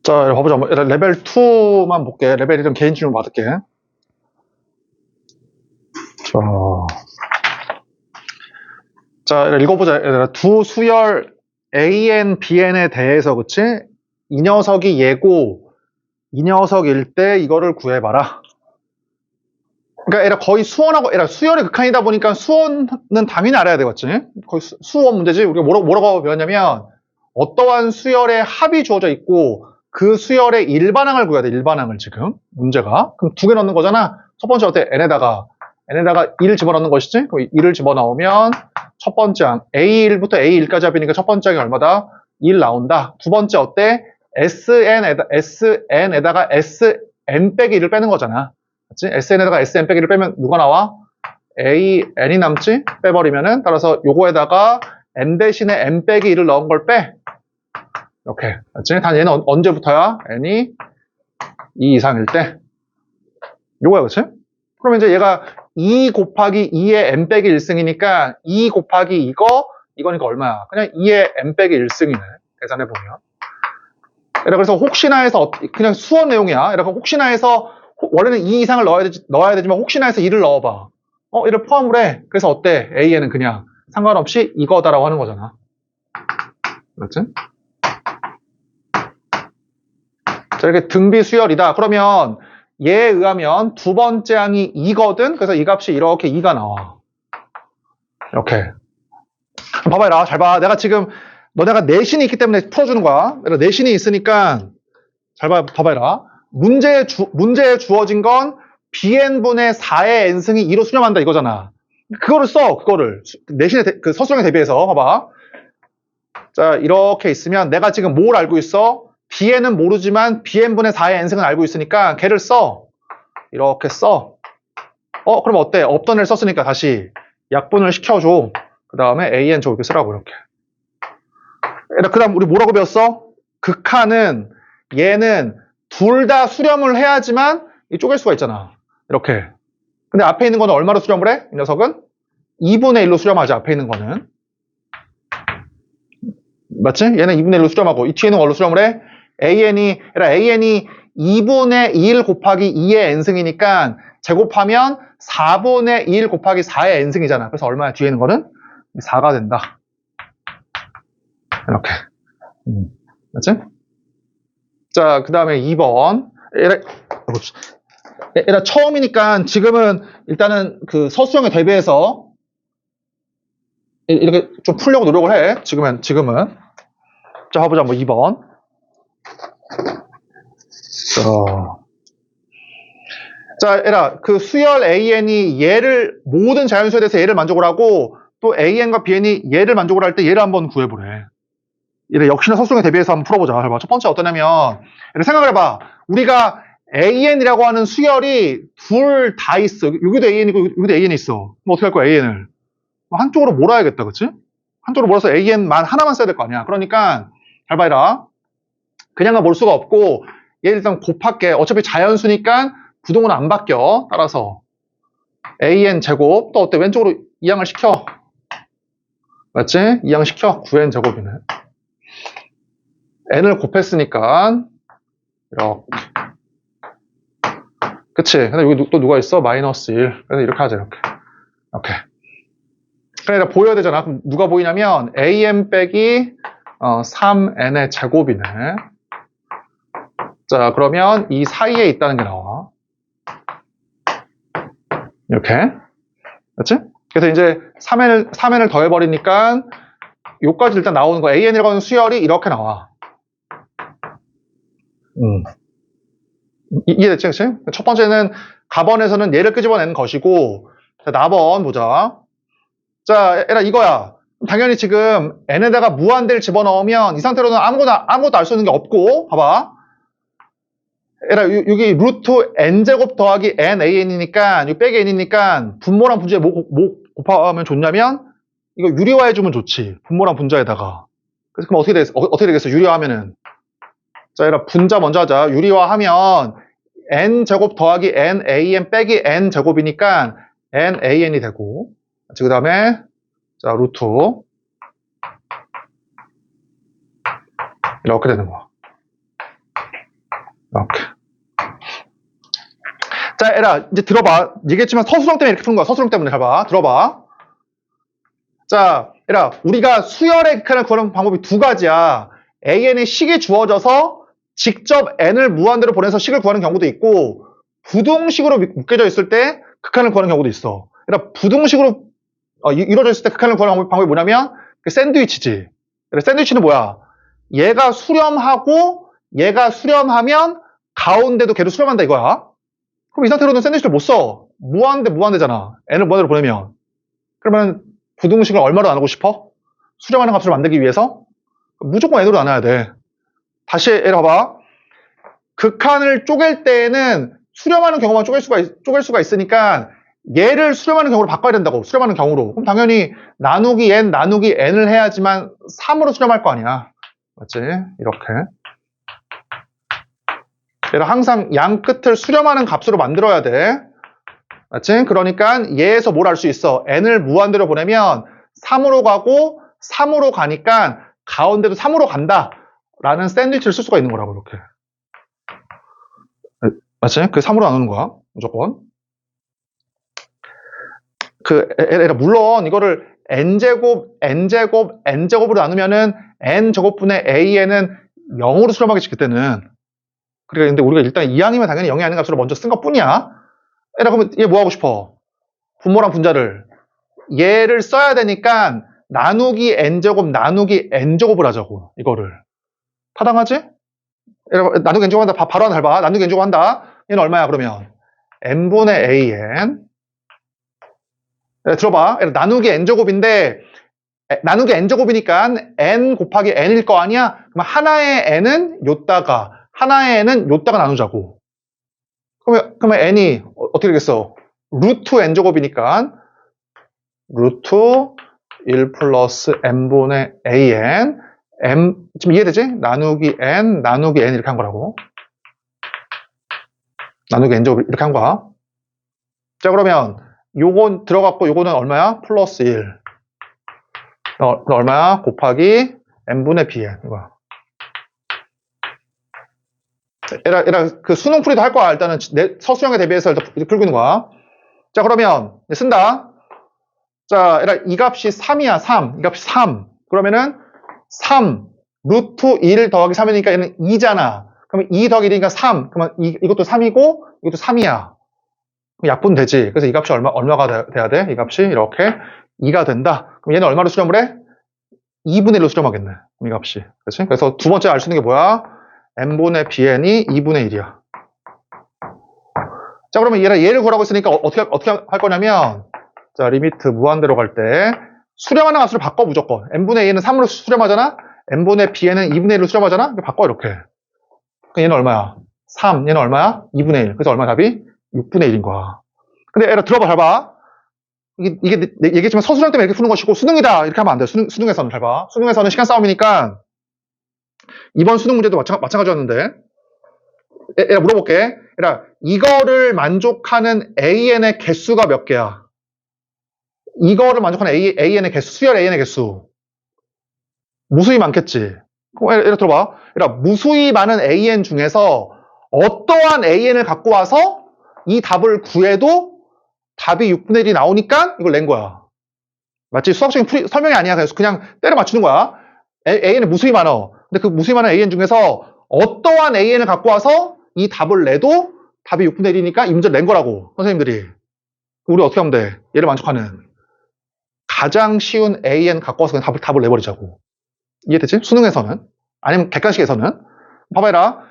자, 봐보자. 레벨 2만 볼게. 레벨 1은 개인 질문 받을게. 자, 읽어보자. 두 수열 AN, BN에 대해서, 그치? 이 녀석이 얘고, 이 녀석일 때 이거를 구해봐라. 그러니까 얘가 거의 수원하고, 얘가 수열의 극한이다 보니까 수원은 당연히 알아야 되겠지? 거의 수원 문제지? 우리가 뭐라고 배웠냐면, 어떠한 수열의 합이 주어져 있고, 그 수열의 일반항을 구해야 돼, 일반항을 지금. 문제가. 그럼 두 개 넣는 거잖아? 첫 번째 어때? n에다가 1 집어넣는 것이지? 그럼 1을 집어넣으면 첫 번째 항, A1부터 A1까지 합이니까 첫 번째 항이 얼마다? 1 나온다. 두 번째 어때? SN에다가 SN 빼기 1을 빼는 거잖아. 그치? SN에다가 SN 빼기 1을 빼면 누가 나와? AN이 남지? 빼버리면은, 따라서 요거에다가 N 대신에 N 빼기 1을 넣은 걸 빼. 이렇게. 맞지? 단 얘는 언제부터야? N이 2 이상일 때. 요거야, 그치? 그러면 이제 얘가 2 곱하기 2의 n 빼기 1승이니까 2 곱하기 이거니까 얼마야? 그냥 2의 n 빼기 1승이네. 계산해보면. 그래서 혹시나 해서, 그냥 수원 내용이야. 이렇게 혹시나 해서, 원래는 2 이상을 넣어야 되지만 혹시나 해서 2를 넣어봐. 이를 포함을 해. 그래서 어때? A에는 그냥 상관없이 이거다라고 하는 거잖아. 맞지? 자, 이렇게 등비 수열이다. 그러면 얘에 의하면 두 번째 항이 2거든? 그래서 이 값이 이렇게 2가 나와. 이렇게. 봐봐라. 잘 봐. 내가 지금, 너네가 내신이 있기 때문에 풀어주는 거야. 내가 내신이 있으니까, 잘 봐봐라. 문제에 주어진 건 bn분의 4의 n승이 2로 수렴한다 이거잖아. 그거를 써, 그거를. 내신에, 그 서술형에 대비해서. 봐봐. 자, 이렇게 있으면 내가 지금 뭘 알고 있어? bn은 모르지만 bn분의 4의 n승은 알고 있으니까 걔를 써. 이렇게 써. 그럼 어때? 없던 애를 썼으니까 다시 약분을 시켜줘. 그 다음에 an 저렇게 쓰라고 이렇게. 그 다음 우리 뭐라고 배웠어? 극한은 얘는 둘 다 수렴을 해야지만 쪼갤 수가 있잖아. 이렇게. 근데 앞에 있는 거는 얼마로 수렴을 해? 이 녀석은 2분의 1로 수렴하지. 앞에 있는 거는. 맞지? 얘는 2분의 1로 수렴하고 이 뒤에는 뭘로 수렴을 해? AN이 2분의 1 곱하기 2의 n승이니까 제곱하면 4분의 1 곱하기 4의 n승이잖아. 그래서 얼마야? 뒤에 있는 거는 4가 된다. 이렇게. 맞지? 자, 그 다음에 2번. 얘가 처음이니까 지금은 일단은 그 서술형에 대비해서 이렇게 좀 풀려고 노력을 해. 지금은. 자, 해보자. 2번. 자, 얘라, 그 수열 AN이 모든 자연수에 대해서 얘를 만족을 하고, 또 AN과 BN이 얘를 만족을 할 때 얘를 한번 구해보래. 얘를 역시나 서술형에 대비해서 한번 풀어보자. 봐. 첫 번째 어떠냐면, 얘를 생각을 해봐. 우리가 AN이라고 하는 수열이 둘 다 있어. 여기도 AN이고, 여기도 AN이 있어. 그럼 어떻게 할 거야, AN을? 한쪽으로 몰아야겠다, 그치? 한쪽으로 몰아서 AN만 하나만 써야 될 거 아니야. 그러니까, 잘 봐라. 그냥은 몰 수가 없고, 얘 일단 곱할게. 어차피 자연수니까 부동은 안 바뀌어. 따라서 AN 제곱 또 어때? 왼쪽으로 이항을 시켜. 맞지? 이항 시켜. 9N 제곱이네. N을 곱했으니까 이렇게. 그치? 근데 여기 또 누가 있어? 마이너스 1. 그래서 이렇게 하자. 이렇게. 그러니까 보여야 되잖아. 그럼 누가 보이냐면 AN 빼기 3N의 제곱이네. 자, 그러면 이 사이에 있다는 게 나와. 이렇게. 맞지? 그래서 이제 3n을 더해버리니까 요까지 일단 나오는 거야. AN이라고 하는 수열이 이렇게 나와. 이해됐지? 그치? 첫 번째는 가번에서는 얘를 끄집어내는 것이고, 자, 나번 보자. 자, 얘라 이거야. 당연히 지금 n에다가 무한대를 집어넣으면 이 상태로는 아무것도 알 수 있는 게 없고, 봐봐. 얘라 여기 루트 n제곱 더하기 nan이니까, 이 빼기 n이니까 분모랑 분자에 뭐 곱하면 좋냐면, 이거 유리화해주면 좋지. 분모랑 분자에다가. 그래서 그럼 어떻게 되겠어? 유리화하면은. 자, 얘라 분자 먼저 하자. 유리화하면 n제곱 더하기 nan 빼기 n제곱이니까 nan이 되고. 그 다음에 자, 루트 이렇게 되는 거야. 이렇게. 자, 얘들아, 이제 들어봐. 얘기했지만 서술형 때문에 이렇게 푸는 거야. 서술형 때문에. 잘 봐. 들어봐. 자, 얘들아, 우리가 수열의 극한을 구하는 방법이 두 가지야. AN이 식이 주어져서 직접 N을 무한대로 보내서 식을 구하는 경우도 있고, 부등식으로 묶여져 있을 때 극한을 구하는 경우도 있어. 얘들아, 부등식으로 이루어져 있을 때 극한을 구하는 방법이 뭐냐면, 그 샌드위치지. 샌드위치는 뭐야? 얘가 수렴하고, 얘가 수렴하면, 가운데도 걔도 수렴한다 이거야. 그럼 이 상태로는 샌드위치를 못 써. 무한대잖아. N을 무한대로 보내면. 그러면 부등식을 얼마로 나누고 싶어? 수렴하는 값을 만들기 위해서? 무조건 N으로 나눠야 돼. 다시 얘를 봐봐. 극한을 쪼갤 때에는 수렴하는 경우만 쪼갤 수가 있으니까 얘를 수렴하는 경우로 바꿔야 된다고. 수렴하는 경우로. 그럼 당연히 나누기 N을 해야지만 3으로 수렴할 거 아니야. 맞지? 이렇게. 얘를 항상 양 끝을 수렴하는 값으로 만들어야 돼. 맞지? 그러니까 얘에서 뭘 알 수 있어? N을 무한대로 보내면 3으로 가고 3으로 가니까 가운데도 3으로 간다. 라는 샌드위치를 쓸 수가 있는 거라고, 이렇게. 맞지? 그 3으로 나누는 거야. 무조건. 물론 이거를 n제곱으로 나누면은 n제곱분의 a에는 0으로 수렴하겠지, 그때는. 그래, 근데 우리가 일단 이항이면 당연히 0이 아닌 값으로 먼저 쓴 것 뿐이야. 그러면 얘 뭐 하고 싶어? 분모랑 분자를. 얘를 써야 되니까 나누기 n제곱을 하자고, 이거를. 타당하지? 나누기 n제곱 한다. 바로 하나 잘 봐. 나누기 n제곱 한다. 얘는 얼마야, 그러면? n분의 an. 들어봐. 나누기 n제곱인데, 나누기 n제곱이니까 n 곱하기 n일 거 아니야? 그럼 하나의 n은 요따가, 하나의 n은 요따가 나누자고. 그러면 n이 어떻게 되겠어? 루트 n제곱이니까 루트 1 플러스 n분의 an 지금 이해되지? 나누기 n 이렇게 한 거라고. 나누기 n제곱 이렇게 한 거야. 자, 그러면 요건 들어갔고 요거는 얼마야? 플러스 1. 얼마야? 곱하기 n분의 bn 이거야. 얘라 그 수능 풀이도 할 거야. 일단은 서술형에 대비해서 일단 풀고 있는 거야. 자, 그러면 쓴다. 자, 얘라 이 값이 3이야. 3. 이 값이 3. 그러면은 3 루트 1 더하기 3이니까 얘는 2잖아. 그러면 2 더하기 1이니까 3. 그러면 이것도 3이고 이것도 3이야. 약분되지. 그래서 이 값이 얼마가 돼야 돼? 이 값이 이렇게 2가 된다. 그럼 얘는 얼마로 수렴을 해? 2분의 1로 수렴하겠네. 이 값이. 그렇지? 그래서 두 번째 알 수 있는 게 뭐야? n분의 bn이 2분의 1이야. 자, 그러면 얘를 구하라고 했으니까 어떻게 할 거냐면, 자, 리미트 무한대로 갈 때 수렴하는 값으로 바꿔, 무조건. n분의 a는 3으로 수렴하잖아? n분의 bn은 2분의 1로 수렴하잖아? 바꿔, 이렇게. 그럼 얘는 얼마야? 3. 얘는 얼마야? 2분의 1. 그래서 얼마 답이? 6분의 1인 거야. 근데 얘라 들어봐, 잘 봐. 이게 얘기했지만 서술형 때문에 이렇게 푸는 것이고, 수능이다. 이렇게 하면 안 돼. 수능에서는 잘 봐. 수능에서는 시간 싸움이니까, 이번 수능 문제도 마찬가지였는데, 얘라 물어볼게. 얘라, 이거를 만족하는 AN의 개수가 몇 개야? 이거를 만족하는 AN의 개수, 수열 AN의 개수. 무수히 많겠지. 얘라 들어봐. 얘라, 무수히 많은 AN 중에서 어떠한 AN을 갖고 와서 이 답을 구해도 답이 6분의 1이 나오니까 이걸 낸 거야. 맞지? 수학적인 설명이 아니야. 그래서 그냥 때려 맞추는 거야. AN이 무수히 많아. 근데 그 무수히 많은 AN 중에서 어떠한 AN을 갖고 와서 이 답을 내도 답이 6분의 1이니까 이 문제를 낸 거라고, 선생님들이. 우리 어떻게 하면 돼? 얘를 만족하는 가장 쉬운 AN 갖고 와서 그냥 답을 내버리자고. 이해되지? 수능에서는. 아니면 객관식에서는. 봐봐라.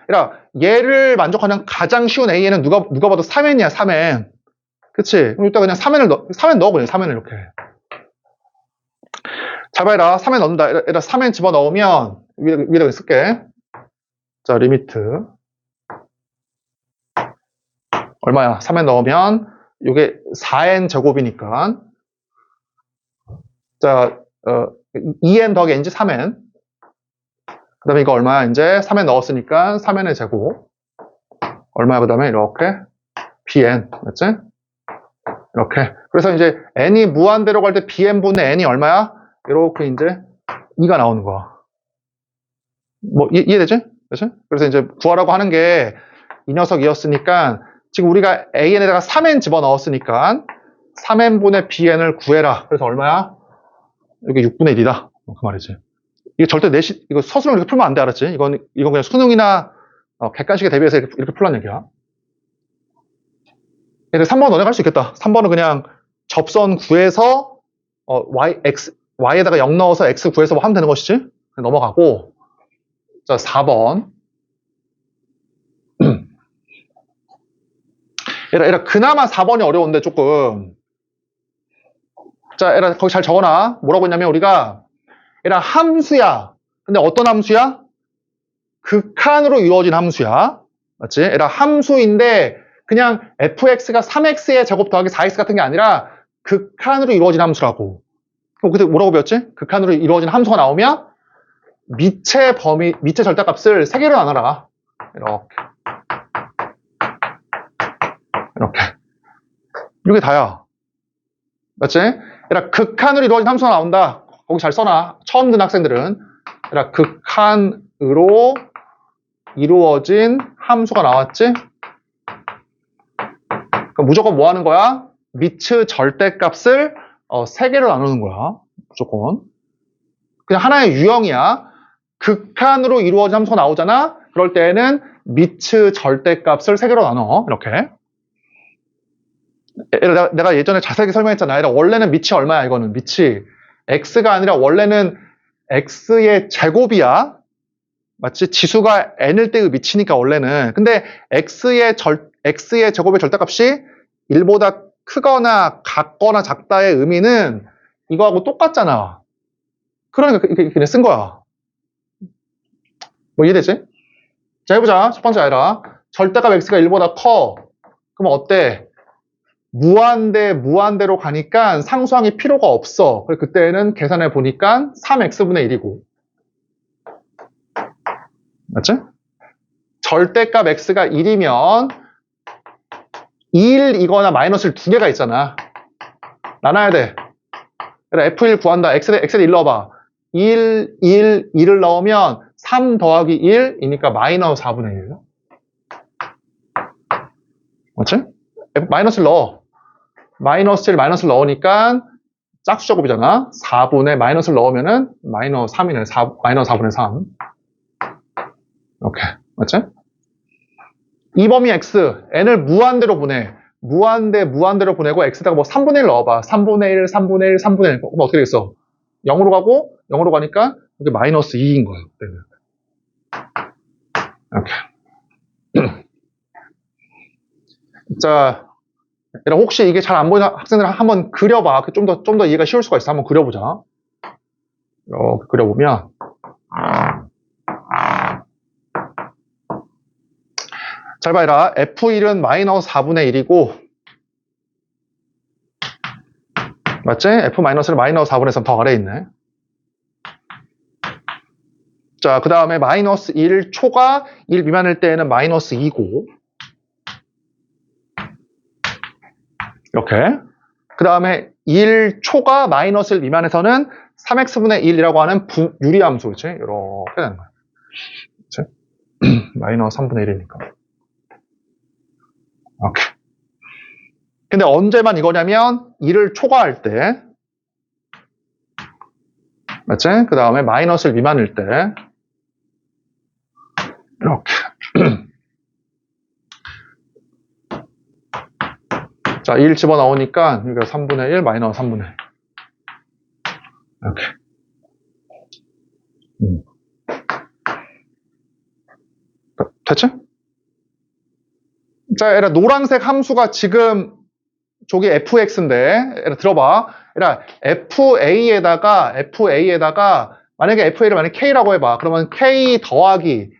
얘를 만족하는 가장 쉬운 AN은 누가 봐도 3n이야, 3n. 그치? 그럼 이따 그냥 3n 넣어, 그냥 3n을 이렇게. 잘 봐라. 3n 넣는다. 3n 집어넣으면, 위에다가 쓸게. 자, 리미트. 얼마야? 3n 넣으면, 이게 4n 제곱이니까. 자, 2n 더하기 n지 3n. 그 다음에 이거 얼마야? 이제 3n 넣었으니까 3n의 제곱. 얼마야? 그 다음에 이렇게 bn. 맞지? 이렇게. 그래서 이제 n이 무한대로 갈 때 bn분의 n이 얼마야? 이렇게 이제 2가 나오는 거야. 뭐, 이해되지? 그치? 그래서 이제 구하라고 하는 게 이 녀석이었으니까 지금 우리가 AN에다가 3N 집어넣었으니까 3N분의 BN을 구해라. 그래서 얼마야? 여기 6분의 1이다. 그 말이지. 이게 절대 이거 서술로 이렇게 풀면 안 돼, 알았지? 이건 그냥 수능이나 객관식에 대비해서 이렇게 풀란 얘기야. 그래서 3번 너네가 할 수 있겠다. 3번은 그냥 접선 구해서 Y에다가 0 넣어서 X 구해서 뭐 하면 되는 것이지? 넘어가고. 자, 4번. 얘라 그나마 4번이 어려운데 조금. 자, 얘라 거기 잘 적어놔. 뭐라고 했냐면 우리가 얘라 함수야. 근데 어떤 함수야? 극한으로 이루어진 함수야. 맞지? 얘라 함수인데 그냥 fx가 3x의 제곱 더하기 4x 같은 게 아니라 극한으로 이루어진 함수라고. 그럼 그때 뭐라고 배웠지? 극한으로 이루어진 함수가 나오면 미체 절대값을 3개로 나눠라. 이렇게 다야. 맞지? 얘라 극한으로 이루어진 함수가 나온다. 거기 잘 써놔. 처음 듣는 학생들은. 얘라 극한으로 이루어진 함수가 나왔지? 그럼 무조건 뭐 하는 거야? 미츠 절대값을 3개로 나누는 거야. 무조건. 그냥 하나의 유형이야. 극한으로 이루어진 함수가 나오잖아? 그럴 때에는 미츠 절대값을 3개로 나눠. 이렇게. 내가 예전에 자세하게 설명했잖아. 원래는 미치 얼마야, 이거는. 미치. x가 아니라 원래는 x의 제곱이야. 맞지? 지수가 n일 때의 미치니까 원래는. 근데 x의 제곱의 절대값이 1보다 크거나 같거나 작다의 의미는 이거하고 똑같잖아. 그러니까 그냥 쓴 거야. 뭐 이해되지? 자, 해보자. 첫 번째 아이라. 절대값 x가 1보다 커. 그럼 어때? 무한대로 가니까 상수항이 필요가 없어. 그래서 그때는 계산해 보니까 3x분의 1이고. 맞지? 절대값 x가 1이면 1이거나 마이너스를 2개가 있잖아. 나눠야 돼. 그래, f1 구한다. x를 1 넣어봐. 1을 넣으면 3 더하기 1이니까 마이너스 4분의 1. 맞지? 마이너스를 넣어. 마이너스를 넣으니까 짝수 제곱이잖아. 4분의 마이너스를 넣으면은 마이너스 3이네. 마이너스 4분의 3. 이렇게. 맞지? 이 범위 x, n을 무한대로 보내. 무한대로 보내고 x에다가 뭐 3분의 1 넣어봐. 3분의 1, 3분의 1, 3분의 1. 그럼 어떻게 되겠어? 0으로 가고 0으로 가니까 여기 마이너스 2인 거예요. 이렇게. 자, 혹시 이게 잘 안 보이는 학생들 한번 그려봐. 좀 더 이해가 쉬울 수가 있어. 한번 그려보자. 이렇게 그려보면 잘 봐라. F1은 마이너스 4분의 1이고 맞지? F-를 마이너스 4분의 3 더 아래에 있네. 자, 그 다음에 마이너스 1 초가 1 미만일 때에는 마이너스 2고 이렇게. 그 다음에 1 초가 마이너스 1 미만에서는 3x분의 1이라고 하는 유리함수, 그치? 이렇게 되는 거야. 그치? 마이너스 3분의 1이니까. 오케이. 근데 언제만 이거냐면 1을 초과할 때. 맞지? 그 다음에 마이너스 1 미만일 때. 이렇게. 자, 1 집어넣으니까, 여기가 3분의 1, 마이너스 3분의 1. 이렇게. 됐지? 자, 얘라 노란색 함수가 지금 저기 fx인데, 얘라 들어봐. 얘라 fa에다가, 만약에 fa를 만약에 k라고 해봐. 그러면 k 더하기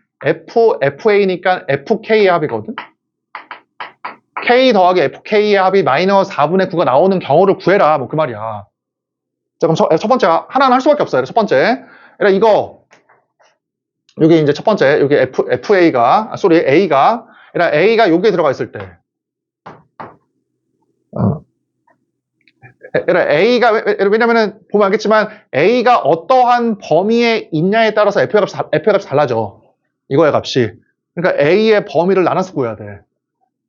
fa니까 fk의 합이거든? k 더하기 fk의 합이 마이너스 4분의 9가 나오는 경우를 구해라. 뭐 그 말이야. 자, 그럼 첫 번째 하나는 할 수밖에 없어요. 첫 번째. 얘라 이거 여기 이제 첫 번째 여기 A가 얘라 A가 여기에 들어가 있을 때 얘라 A가 왜냐면은 보면 알겠지만 A가 어떠한 범위에 있냐에 따라서 F의 값이 달라져. 이거의 값이. 그러니까 A의 범위를 나눠서 구해야 돼.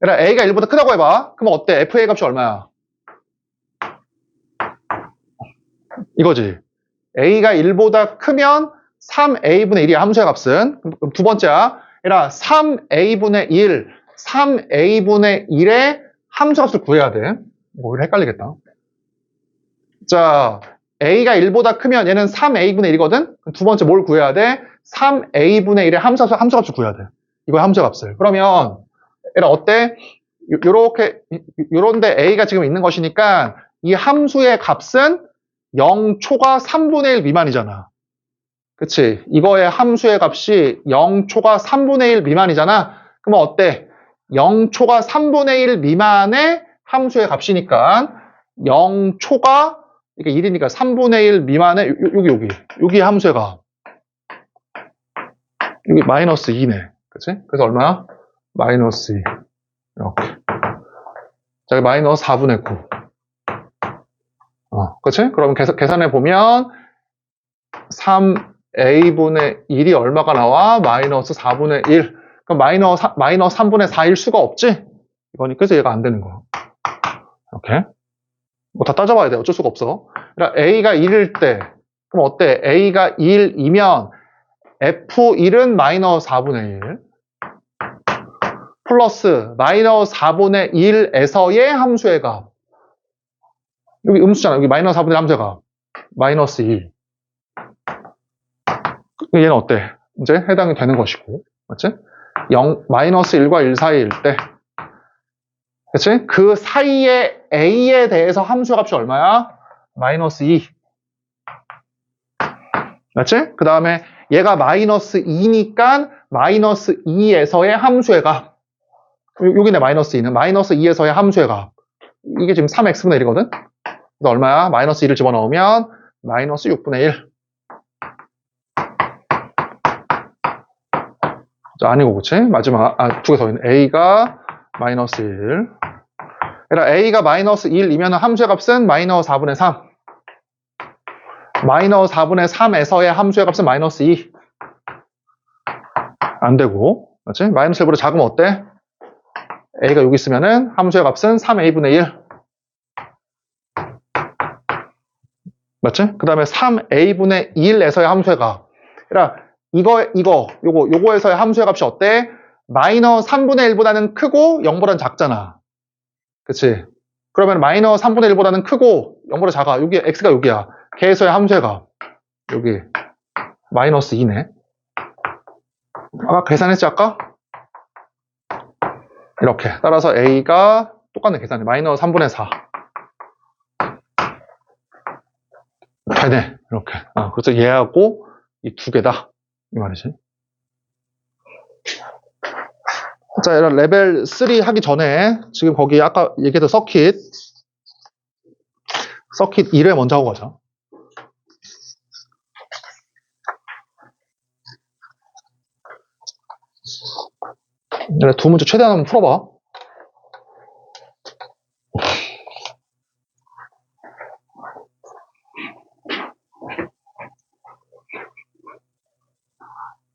그러니까 A가 1보다 크다고 해봐. 그럼 어때? FA 값이 얼마야? 이거지. A가 1보다 크면 3A분의 1이야, 함수의 값은. 그럼 두 번째야. 그러니까 3A분의 1, 3A분의 1의 함수 값을 구해야 돼. 오히려 헷갈리겠다. 자, A가 1보다 크면 얘는 3A분의 1이거든? 두 번째 뭘 구해야 돼? 3A분의 1의 함수 값을 구해야 돼. 이거 함수 값을. 그러면, 얘가 어때? 요런데 A가 지금 있는 것이니까 이 함수의 값은 0초가 3분의 1 미만이잖아. 그치? 이거의 함수의 값이 0초가 3분의 1 미만이잖아. 그러면 어때? 0초가 3분의 1 미만의 함수의 값이니까 0초가 이게 1이니까 3분의 1 미만의 여기 함수의 값. 여기 마이너스 2네. 그치? 그래서 얼마야? 마이너스 2. 이렇게. 자, 여기 마이너스 4분의 9. 그치? 그럼 계산해 보면 3A분의 1이 얼마가 나와? 마이너스 4분의 1. 그럼 마이너스 3분의 4일 수가 없지? 이거니까 그래서 얘가 안 되는 거야. 이렇게. 뭐 다 따져봐야 돼. 어쩔 수가 없어. 그러니까 A가 1일 때, 그럼 어때? A가 1이면 F1은 마이너스 4분의 1. 플러스 마이너스 4분의 1에서의 함수의 값. 여기 음수잖아. 여기 마이너스 4분의 1 함수의 값. 마이너스 1. 얘는 어때? 이제 해당이 되는 것이고. 맞지? 마이너스 1과 1 사이일 때. 그치? 그 사이에 A에 대해서 함수의 값이 얼마야? 마이너스 2. 맞지? 그 다음에 얘가 마이너스 2니까 마이너스 2에서의 함수의 값. 여기네 마이너스 2는. 마이너스 2에서의 함수의 값. 이게 지금 3x분의 1이거든? 그래서 얼마야? 마이너스 2를 집어넣으면 마이너스 6분의 1. 자, 아니고, 그치? 마지막, 두 개 더 있네. A가 마이너스 1. 그러니까 A가 마이너스 1이면 함수의 값은 마이너스 4분의 3. 마이너스 4분의 3에서의 함수의 값은 마이너스 2. 안 되고, 맞지? 마이너스 1보다 작으면 어때? A가 여기 있으면은 함수의 값은 3A분의 1. 맞지? 그 다음에 3A분의 1에서의 함수의 값. 그러니까 요거에서의 함수의 값이 어때? 마이너스 3분의 1보다는 크고 0보다는 작잖아. 그치? 그러면 마이너스 3분의 1보다는 크고 0보다 작아. 여기 x가 여기야. 걔에서의 함수의 값. 여기 마이너스 2네. 아까 계산했지 아까? 이렇게. 따라서 a가 똑같네 계산이. 마이너스 3분의 4. 되네. 이렇게. 그래서 얘하고 이 두 개다. 이 말이지. 자, 이런 레벨 3 하기 전에 지금 거기 아까 얘기했던 서킷 1회 먼저 하고 가자. 두 문제 최대한 한번 풀어봐.